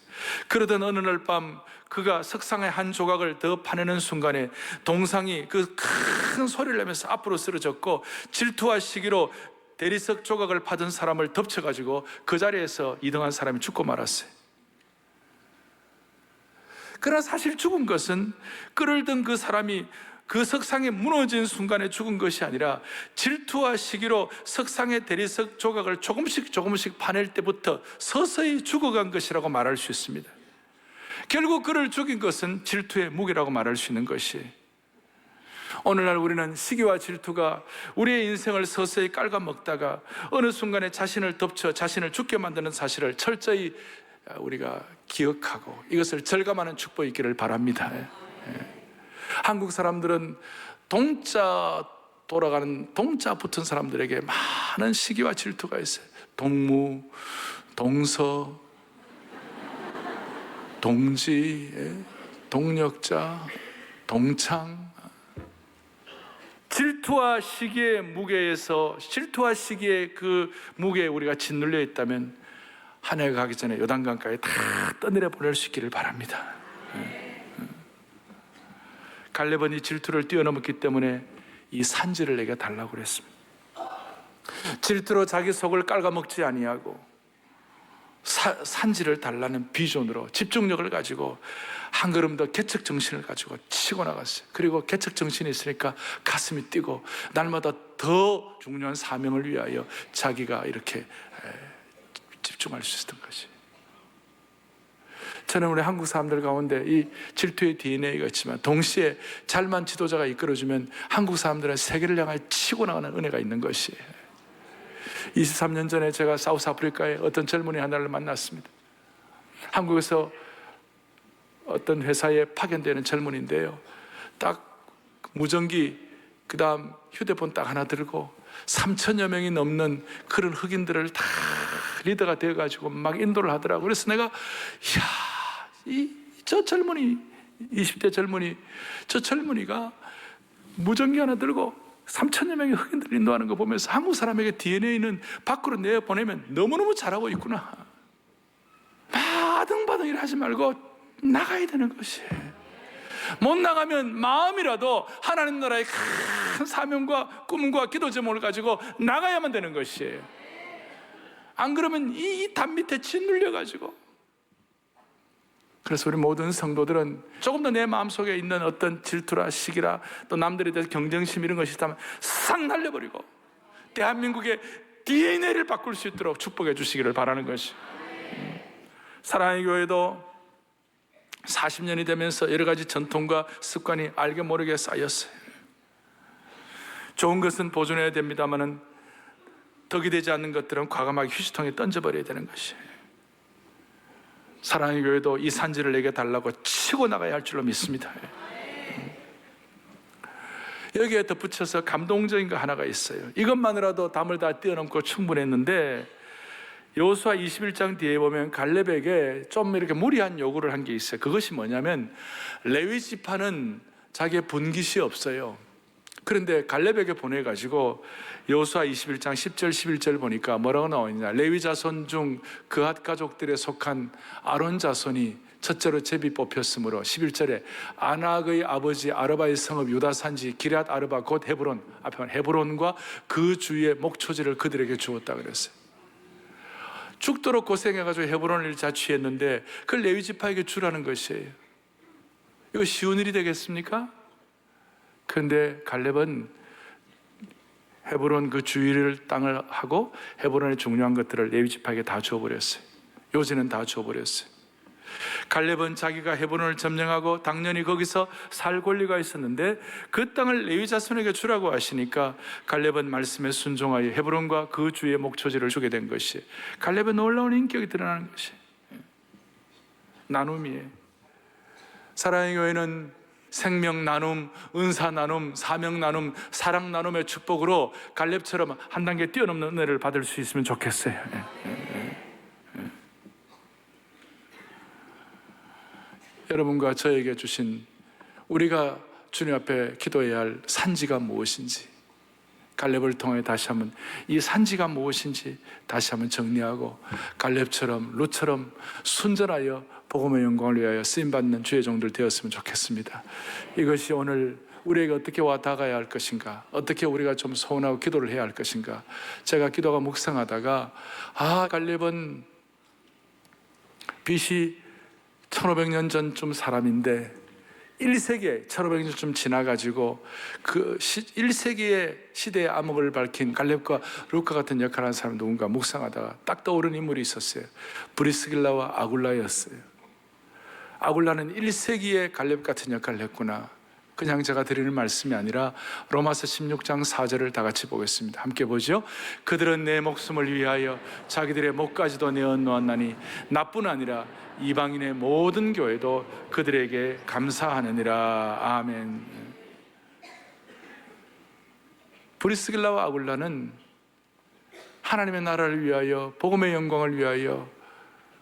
그러던 어느 날 밤 그가 석상의 한 조각을 더 파내는 순간에 동상이 그 큰 소리를 내면서 앞으로 쓰러졌고, 질투와 시기로 대리석 조각을 파던 사람을 덮쳐가지고 그 자리에서 2등한 사람이 죽고 말았어요. 그러나 사실 죽은 것은 끈을 든 그 사람이 그 석상에 무너진 순간에 죽은 것이 아니라 질투와 시기로 석상의 대리석 조각을 조금씩 파낼 때부터 서서히 죽어간 것이라고 말할 수 있습니다. 결국 그를 죽인 것은 질투의 무게라고 말할 수 있는 것이, 오늘날 우리는 시기와 질투가 우리의 인생을 서서히 깔아먹다가 어느 순간에 자신을 덮쳐 자신을 죽게 만드는 사실을 철저히 우리가 기억하고 이것을 절감하는 축복이 있기를 바랍니다. 한국 사람들은 돌아가는 동자 붙은 사람들에게 많은 시기와 질투가 있어요. 동무, 동서, 동지, 동력자, 동창. 질투와 시기의 무게에서, 질투와 시기의 그 무게에 우리가 짓눌려 있다면 한 해가 가기 전에 요단강가에 다 떠내려 보낼 수 있기를 바랍니다. 갈렙은 이 질투를 뛰어넘었기 때문에 이 산지를 내게 달라고 그랬습니다. 질투로 자기 속을 깔아먹지 아니하고 산지를 달라는 비전으로 집중력을 가지고 한 걸음 더 개척 정신을 가지고 치고 나갔어요. 그리고 개척 정신이 있으니까 가슴이 뛰고 날마다 더 중요한 사명을 위하여 자기가 이렇게 집중할 수 있었던 것이. 저는 우리 한국 사람들 가운데 이 질투의 DNA가 있지만 동시에 잘만 지도자가 이끌어주면 한국 사람들은 세계를 향해 치고 나가는 은혜가 있는 것이에요. 23년 전에 제가 사우스 아프리카에 어떤 젊은이 하나를 만났습니다. 한국에서 어떤 회사에 파견되는 젊은이인데요, 딱 무전기 그 다음 휴대폰 딱 하나 들고 3천여 명이 넘는 그런 흑인들을 다 리더가 되어가지고 막 인도를 하더라고요. 그래서 내가 저 젊은이, 20대 젊은이, 저 젊은이가 무전기 하나 들고 3천여 명의 흑인들을 인도하는 거 보면서 한국 사람에게 DNA는 밖으로 내보내면 너무너무 잘하고 있구나. 바등바등 일 하지 말고 나가야 되는 것이에요. 못 나가면 마음이라도 하나님 나라의 큰 사명과 꿈과 기도 제목을 가지고 나가야만 되는 것이에요. 안 그러면 이 담 밑에 짓눌려가지고. 그래서 우리 모든 성도들은 조금 더 내 마음속에 있는 어떤 질투라 시기라 또 남들에 대해서 경쟁심 이런 것이 있다면 싹 날려버리고 대한민국의 DNA를 바꿀 수 있도록 축복해 주시기를 바라는 것이. 사랑의 교회도 40년이 되면서 여러 가지 전통과 습관이 알게 모르게 쌓였어요. 좋은 것은 보존해야 됩니다만은 덕이 되지 않는 것들은 과감하게 휴지통에 던져버려야 되는 것이에요. 사랑의 교회도 이 산지를 내게 달라고 치고 나가야 할 줄로 믿습니다. 여기에 덧붙여서 감동적인 거 하나가 있어요. 이것만으로도 담을 다 뛰어넘고 충분했는데 여호수아 21장 뒤에 보면 갈렙에게 좀 이렇게 무리한 요구를 한 게 있어요. 그것이 뭐냐면 레위 지파는 자기의 분깃이 없어요. 그런데 갈렙에게 보내가지고 여호수아 21장 10절 11절 보니까 뭐라고 나오느냐, 레위 자손 중 그앗 가족들에 속한 아론 자손이 첫째로 제비 뽑혔으므로 11절에 아낙의 아버지 아르바의 성읍 유다 산지 기럇 아르바 곧 헤브론, 앞에 헤브론과 그 주위의 목초지를 그들에게 주었다 그랬어요. 죽도록 고생해가지고 헤브론을 자취했는데 그걸 레위 지파에게 주라는 것이에요. 이거 쉬운 일이 되겠습니까? 그런데 갈렙은 헤브론 그 주위를 땅을 하고 헤브론의 중요한 것들을 레위 지파에게 다 주어버렸어요. 요새는 다 주어버렸어요. 갈렙은 자기가 헤브론을 점령하고 당연히 거기서 살 권리가 있었는데 그 땅을 레위 자손에게 주라고 하시니까 갈렙은 말씀에 순종하여 헤브론과 그 주위의 목초지를 주게 된 것이 갈렙의 놀라운 인격이 드러나는 것이 나눔이에요. 사랑의 교회는 생명 나눔, 은사 나눔, 사명 나눔, 사랑 나눔의 축복으로 갈렙처럼 한 단계 뛰어넘는 은혜를 받을 수 있으면 좋겠어요. 여러분과 저에게 주신 우리가 주님 앞에 기도해야 할 산지가 무엇인지 갈렙을 통해 다시 한번 이 산지가 무엇인지 다시 한번 정리하고 갈렙처럼 룻처럼 순전하여 복음의 영광을 위하여 쓰임받는 주의 종들 되었으면 좋겠습니다. 이것이 오늘 우리에게 어떻게 와 닿아야 할 것인가, 어떻게 우리가 좀 소원하고 기도를 해야 할 것인가. 제가 기도가 묵상하다가 갈렙은 BC 1500년 전쯤 사람인데 1세기에 1500년쯤 지나가지고 그 1세기의 시대의 암흑을 밝힌 갈렙과 룻과 같은 역할을 하는 사람 누군가 묵상하다가 딱 떠오른 인물이 있었어요. 브리스길라와 아굴라였어요. 아굴라는 1세기의 갈렙 같은 역할을 했구나. 그냥 제가 드리는 말씀이 아니라 로마서 16장 4절을 다 같이 보겠습니다. 함께 보죠. 그들은 내 목숨을 위하여 자기들의 목까지도 내어놓았나니 나뿐 아니라 이방인의 모든 교회도 그들에게 감사하느니라. 아멘. 브리스길라와 아굴라는 하나님의 나라를 위하여, 복음의 영광을 위하여,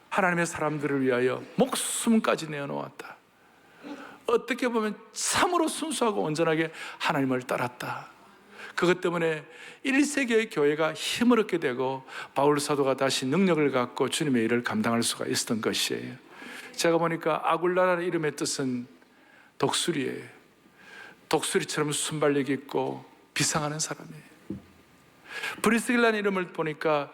하나님의 사람들을 위하여 목숨까지 내어놓았다. 어떻게 보면 참으로 순수하고 온전하게 하나님을 따랐다. 그것 때문에 1세기의 교회가 힘을 얻게 되고 바울 사도가 다시 능력을 갖고 주님의 일을 감당할 수가 있었던 것이에요. 제가 보니까 아굴라라는 이름의 뜻은 독수리예요. 독수리처럼 순발력 있고 비상하는 사람이에요. 브리스길라는 이름을 보니까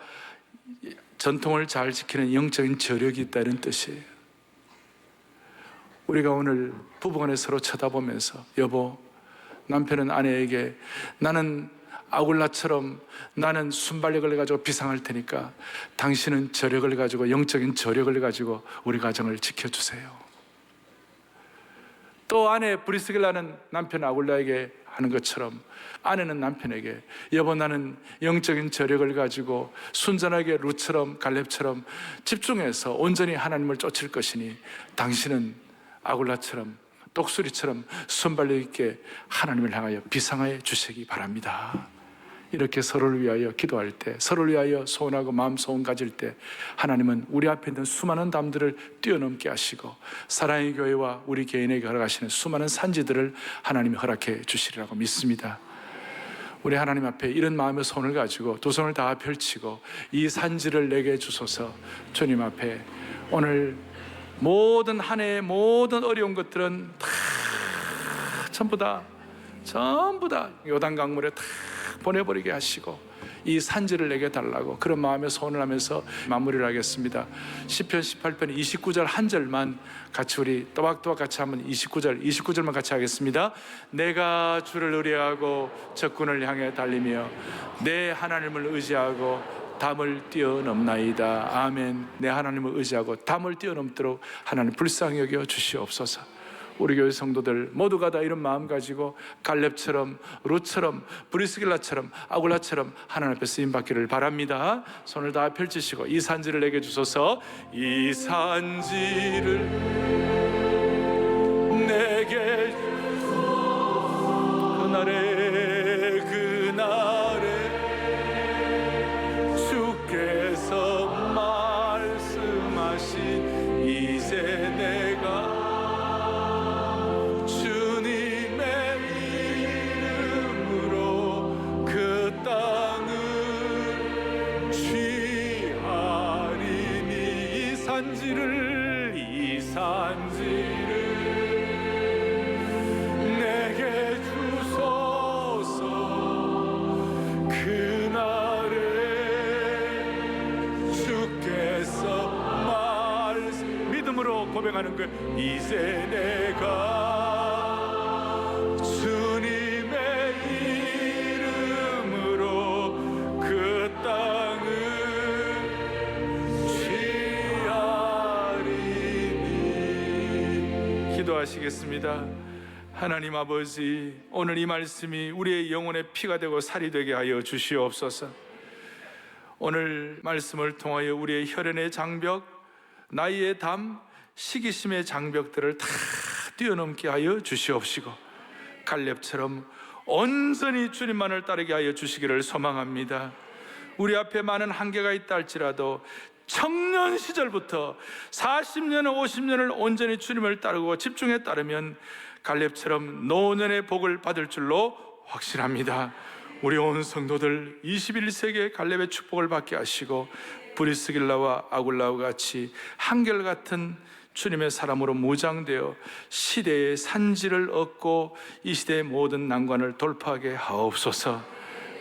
전통을 잘 지키는 영적인 저력이 있다는 뜻이에요. 우리가 오늘 부부간에 서로 쳐다보면서 여보, 남편은 아내에게 나는 아굴라처럼 나는 순발력을 가지고 비상할 테니까 당신은 저력을 가지고 영적인 저력을 가지고 우리 가정을 지켜주세요. 또 아내 브리스길라는 남편 아굴라에게 하는 것처럼 아내는 남편에게 여보, 나는 영적인 저력을 가지고 순전하게 룻처럼 갈렙처럼 집중해서 온전히 하나님을 쫓을 것이니 당신은 아굴라처럼 독수리처럼 순발력 있게 하나님을 향하여 비상하여 주시기 바랍니다. 이렇게 서로를 위하여 기도할 때, 서로를 위하여 소원하고 마음 소원 가질 때 하나님은 우리 앞에 있는 수많은 담들을 뛰어넘게 하시고 사랑의 교회와 우리 개인에게 허락하시는 수많은 산지들을 하나님이 허락해 주시리라고 믿습니다. 우리 하나님 앞에 이런 마음의 손을 가지고 두 손을 다 펼치고 이 산지를 내게 주소서. 주님 앞에 오늘 모든 한 해의 모든 어려운 것들은 다 전부 다 요단 강물에 다 보내버리게 하시고 이 산지를 내게 달라고 그런 마음의 소원을 하면서 마무리를 하겠습니다. 시편 18편 29절 한 절만 같이 우리 또박또박 같이 한번 29절만 같이 하겠습니다. 내가 주를 의뢰하고 적군을 향해 달리며 내 하나님을 의지하고 담을 뛰어넘나이다. 아멘. 내 하나님을 의지하고 담을 뛰어넘도록 하나님 불쌍히 여겨 주시옵소서. 우리 교회 성도들 모두가 다 이런 마음 가지고 갈렙처럼 룻처럼 브리스길라처럼 아굴라처럼 하나님 앞에 쓰임받기를 바랍니다. 손을 다 펼치시고 이 산지를 내게 주소서. 이 산지를 내게 그날에 주께서 말씀하신 이제 내가 이 산지를 내게 주소서. 그날에 주께 찬양하는 그 이제 내가 주님의 이름으로 그 땅을 취하리니. 기도하시겠습니다. 하나님 아버지, 오늘 이 말씀이 우리의 영혼의 피가 되고 살이 되게 하여 주시옵소서. 오늘 말씀을 통하여 우리의 혈연의 장벽, 나이의 담, 시기심의 장벽들을 다 뛰어넘게 하여 주시옵시고, 갈렙처럼 온전히 주님만을 따르게 하여 주시기를 소망합니다. 우리 앞에 많은 한계가 있다 할지라도 청년 시절부터 40년, 50년을 온전히 주님을 따르고 집중해 따르면 갈렙처럼 노년의 복을 받을 줄로 확신합니다. 우리 온 성도들 21세기의 갈렙의 축복을 받게 하시고 브리스길라와 아굴라와 같이 한결같은 주님의 사람으로 무장되어 시대의 산지를 얻고 이 시대의 모든 난관을 돌파하게 하옵소서.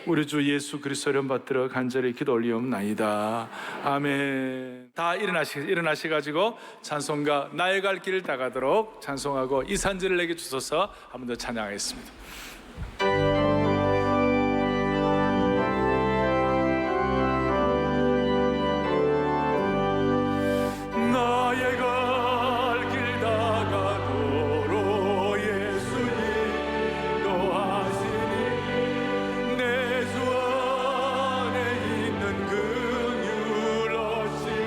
우리 주 예수 그리스도 이름 받들어 간절히 기도 올리옵나이다. 아멘. 다 일어나셔가지고 찬송가 나의 갈 길을 다 가도록 찬송하고 이 산지를 내게 주소서 한 번 더 찬양하겠습니다. 나의 갈 길 다 가도록 예수 인도하시니 내 주 안에 있는 긍휼 없이시마리오.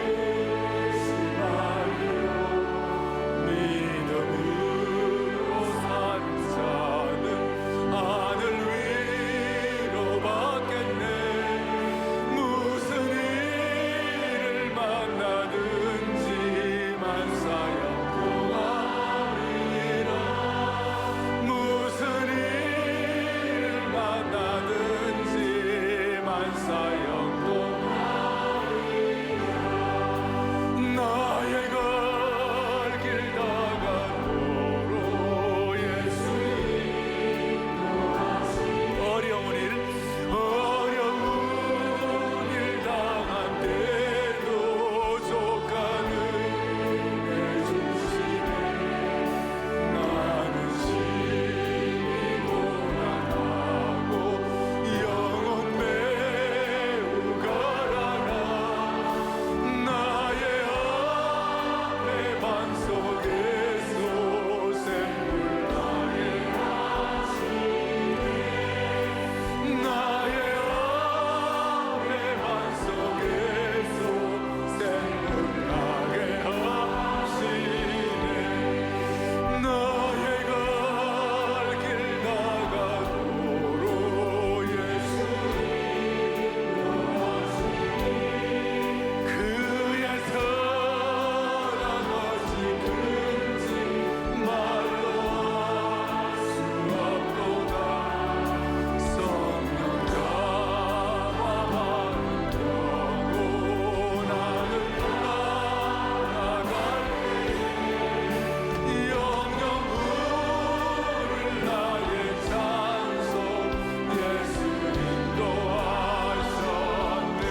믿음으로 사는 자는 하늘 위로 받겠네. 무슨 일을 만나든지 만사형통하리라. 무슨 일을 만나든지 만사형통하리라. 나의 갈 길 다 가도록 예수 인도하시니 어려운 일 당한 때도 족하는 내 중심에 나는 심히 고난하고 영혼 매우 가라라. 나의 앞에 반석에서 샘물 나게 하시네. 나의 앞에 반석에서 샘물 나게 하시네. 나의 갈 길 다 가도록 예수 인도하시니 그의 사랑 어찌 큰지 말로 수 없도다. 성령 감화하는 경우 나는 따라갈게. 영영 부를 나의 찬송 예수 인도하셨네.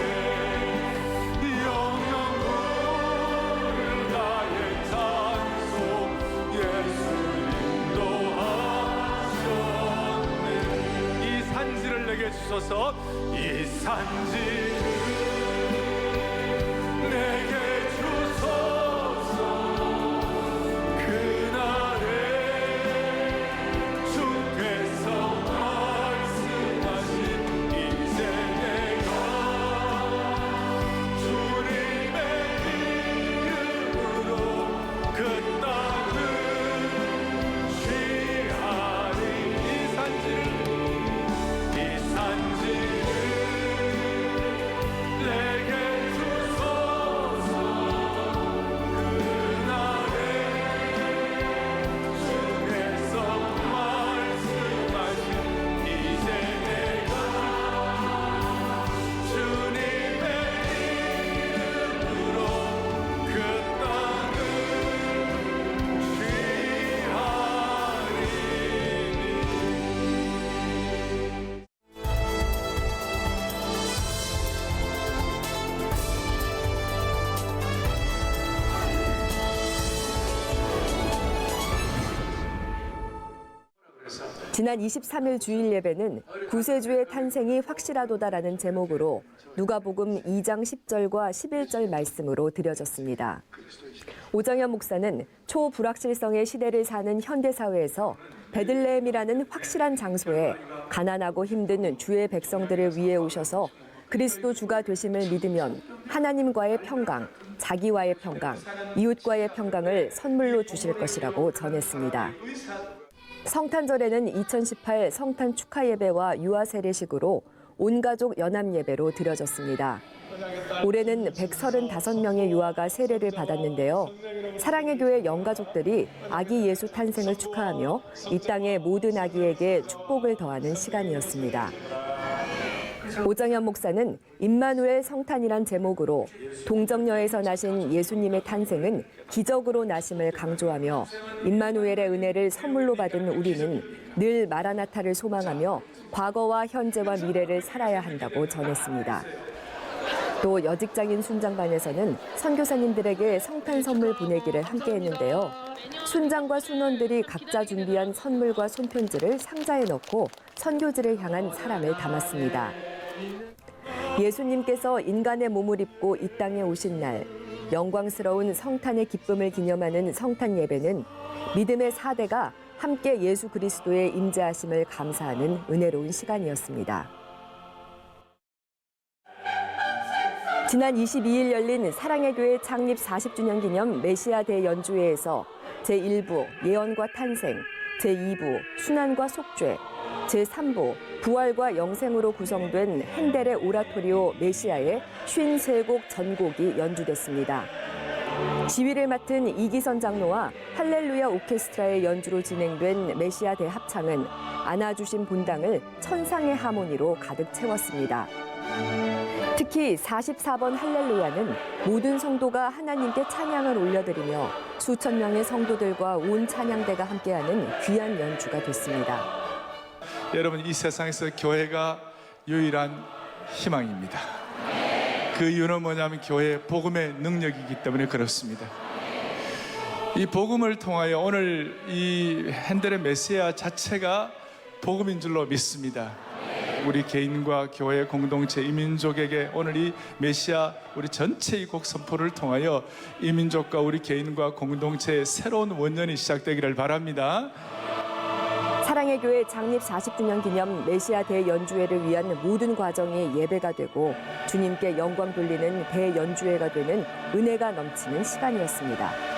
영영 부를 나의 찬송 예수 인도하셨네. 이 산지를 내게 주소서. 이 산지를 내게 주소서. 그날에 주께서 말씀하신 이제 내가 주님의 이름으로 그 땅을 취하리. 이 산지를 내게 주소서. 지난 23일 주일 예배는 구세주의 탄생이 확실하도다라는 제목으로 누가복음 2장 10절과 11절 말씀으로 드려졌습니다. 오정현 목사는 초불확실성의 시대를 사는 현대사회에서 베들레헴이라는 확실한 장소에 가난하고 힘든 주의 백성들을 위해 오셔서 그리스도 주가 되심을 믿으면 하나님과의 평강, 자기와의 평강, 이웃과의 평강을 선물로 주실 것이라고 전했습니다. 성탄절에는 2018 성탄 축하 예배와 유아 세례식으로 온가족 연합 예배로 드려졌습니다. 올해는 135명의 유아가 세례를 받았는데요. 사랑의 교회 영가족들이 아기 예수 탄생을 축하하며 이 땅의 모든 아기에게 축복을 더하는 시간이었습니다. 오정현 목사는 임마누엘 성탄이란 제목으로 동정녀에서 나신 예수님의 탄생은 기적으로 나심을 강조하며 임마누엘의 은혜를 선물로 받은 우리는 늘 마라나타를 소망하며 과거와 현재와 미래를 살아야 한다고 전했습니다. 또 여직장인 순장반에서는 선교사님들에게 성탄 선물 보내기를 함께했는데요. 순장과 순원들이 각자 준비한 선물과 손편지를 상자에 넣고 선교지를 향한 사랑을 담았습니다. 예수님께서 인간의 몸을 입고 이 땅에 오신 날, 영광스러운 성탄의 기쁨을 기념하는 성탄 예배는 믿음의 4대가 함께 예수 그리스도의 임재하심을 감사하는 은혜로운 시간이었습니다. 지난 22일 열린 사랑의 교회 창립 40주년 기념 메시아 대연주회에서 제1부 예언과 탄생, 제2부 순환과 속죄, 제3부 부활과 영생으로 구성된 핸델의 오라토리오 메시아의 53곡 전곡이 연주됐습니다. 지휘를 맡은 이기선 장로와 할렐루야 오케스트라의 연주로 진행된 메시아 대합창은 안아주신 본당을 천상의 하모니로 가득 채웠습니다. 특히 44번 할렐루야는 모든 성도가 하나님께 찬양을 올려드리며 수천 명의 성도들과 온 찬양대가 함께하는 귀한 연주가 됐습니다. 여러분, 이 세상에서 교회가 유일한 희망입니다. 그 이유는 뭐냐면 교회의 복음의 능력이기 때문에 그렇습니다. 이 복음을 통하여 오늘 이 핸델의 메시아 자체가 복음인 줄로 믿습니다. 우리 개인과 교회 공동체 이민족에게 오늘 이 메시아 우리 전체의 곡 선포를 통하여 이민족과 우리 개인과 공동체의 새로운 원년이 시작되기를 바랍니다. 사랑의 교회 창립 40주년 기념 메시아 대연주회를 위한 모든 과정이 예배가 되고 주님께 영광 돌리는 대연주회가 되는 은혜가 넘치는 시간이었습니다.